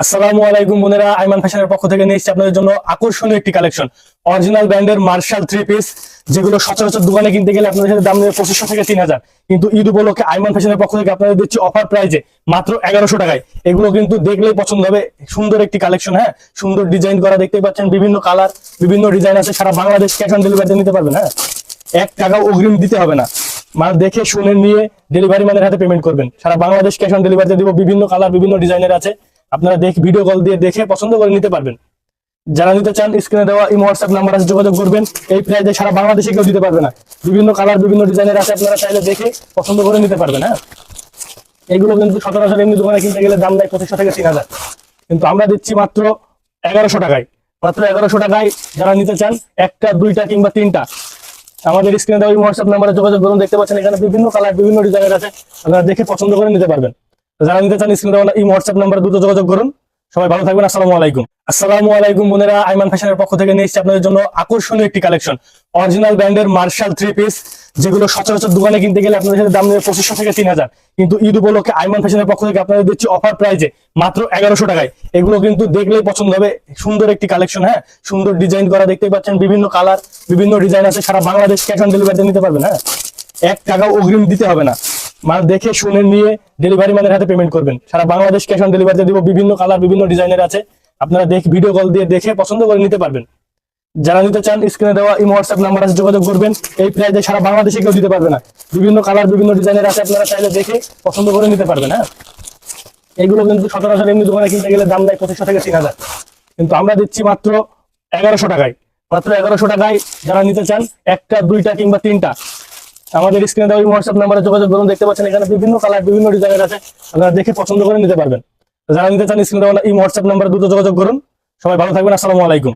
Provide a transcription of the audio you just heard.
আসসালামু আলাইকুম বন্ধুরা, আইমান ফ্যাশনের পক্ষ থেকে নিয়ে এসেছি আপনাদের জন্য আকর্ষণীয় একটি কালেকশন। অরিজিনাল ব্র্যান্ডের মার্শাল থ্রি পিস, যেগুলো সচরাচর দোকানে কিনতে গেলে আপনাদের সাথে দাম নেবে 2500 থেকে 3000, কিন্তু ঈদ উপলক্ষে আইমান ফ্যাশনের পক্ষ থেকে আপনাদের দিচ্ছি অফার প্রাইজে মাত্র 1100 টাকায়। এগুলো কিন্তু দেখলেই পছন্দ হবে, সুন্দর একটি কালেকশন। হ্যাঁ, সুন্দর ডিজাইন করা দেখতে পাচ্ছেন, বিভিন্ন কালার বিভিন্ন ডিজাইন আছে। সারা বাংলাদেশ ক্যাশ অন ডেলিভারিতে নিতে পারবেন। হ্যাঁ, 1 টাকাও অগ্রিম দিতে হবে না, মাল দেখে শুনে নিয়ে ডেলিভারি ম্যানের হাতে পেমেন্ট করবেন। সারা বাংলাদেশ ক্যাশ অন ডেলিভারিতে দিব। বিভিন্ন কালার বিভিন্ন ডিজাইনের আছে, আপনারা ভিডিও কল দিয়ে দেখে পছন্দ করে নিতে পারবেন। যারা নিতে চান স্ক্রিনে দেওয়া এই হোয়াটসঅ্যাপ নাম্বার আছে, যোগাযোগ করবেন। এই প্রাইসে সারা বাংলাদেশে কেউ দিতে পারবে না। বিভিন্ন কালার বিভিন্ন ডিজাইনের আছে, আপনারা চাইলে দেখে পছন্দ করে নিতে পারবেন। হ্যাঁ, এগুলো কিন্তু সচরাচর এমনি দোকানে কিনতে গেলে দাম দেয় 2500 থেকে 3000, কিন্তু আমরা দিচ্ছি মাত্র 1100 টাকায়। মাত্র 1100 টাকায় যারা নিতে চান, একটা দুইটা কিংবা তিনটা, আমাদের স্ক্রিনে দেওয়া এই হোয়াটসঅ্যাপ নাম্বারে যোগাযোগ করুন। দেখতে পাচ্ছেন এখানে বিভিন্ন কালার বিভিন্ন ডিজাইনের আছে, আপনারা দেখে পছন্দ করে নিতে পারবেন। যারা নিতে চান স্ক্রিনে দেওয়া এই হোয়াটসঅ্যাপ নাম্বারে দ্রুত যোগাযোগ করুন। সবাই ভালো থাকবেন। আসসালামু আলাইকুম। আসসালামু আলাইকুম বন্ধুরা, আইমান ফ্যাশনের পক্ষ থেকে নিয়ে এসেছি আপনাদের জন্য আকর্ষণীয় একটি কালেকশন। অরিজিনাল ব্র্যান্ডের মার্শাল থ্রি পিস, যেগুলো সচরাচর দোকানে কিনতে গেলে আপনাদের সাথে দাম নেবে 2500 থেকে 3000, কিন্তু ঈদ উপলক্ষে আইমান ফ্যাশনের পক্ষ থেকে আপনাদের দিচ্ছি অফার প্রাইজে মাত্র 1100 টাকায়। এগুলো কিন্তু দেখলেই পছন্দ হবে, সুন্দর একটি কালেকশন। হ্যাঁ, সুন্দর ডিজাইন করা দেখতে পাচ্ছেন, বিভিন্ন কালার বিভিন্ন ডিজাইন আছে। সারা বাংলাদেশ ক্যাশ অন ডেলিভারিতে নিতে পারবেন। হ্যাঁ, 1 টাকাও অগ্রিম দিতে হবে না, মাল দেখে শুনে নিয়ে ডেলিভারি ম্যানের হাতে পেমেন্ট করবেন। সারা বাংলাদেশ ক্যাশ অন ডেলিভারিতে দিব। বিভিন্ন কালার বিভিন্ন ডিজাইনের আছে, আপনারা ভিডিও কল দিয়ে দেখে পছন্দ করে নিতে পারবেন। যারা নিতে চান স্ক্রিনে দেওয়া এই হোয়াটসঅ্যাপ নাম্বার আছে, যোগাযোগ করবেন। এই প্রাইসে সারা বাংলাদেশে কেউ দিতে পারবে না। বিভিন্ন কালার বিভিন্ন ডিজাইনের আছে, আপনারা চাইলে দেখে পছন্দ করে নিতে পারবেন। হ্যাঁ, এগুলো কিন্তু সচরাচর এমনি দোকানে কিনতে গেলে দাম দেয় 2500 থেকে 3000, কিন্তু আমরা দিচ্ছি মাত্র 1100 টাকায়। মাত্র 1100 টাকায় যারা নিতে চান, একটা দুইটা কিংবা তিনটা, আমাদের স্ক্রিনে দেওয়া হোয়াটসঅ্যাপ নাম্বারে যোগাযোগ করুন। দেখতে পাচ্ছেন এখানে বিভিন্ন কালার বিভিন্ন ডিজাইনের আছে, আপনারা দেখে পছন্দ করে নিতে পারবেন। যারা নিতে চান স্ক্রিনে দেওয়া এই হোয়াটসঅ্যাপ নাম্বারে দ্রুত যোগাযোগ করুন। সবাই ভালো থাকবেন। আসসালামু আলাইকুম।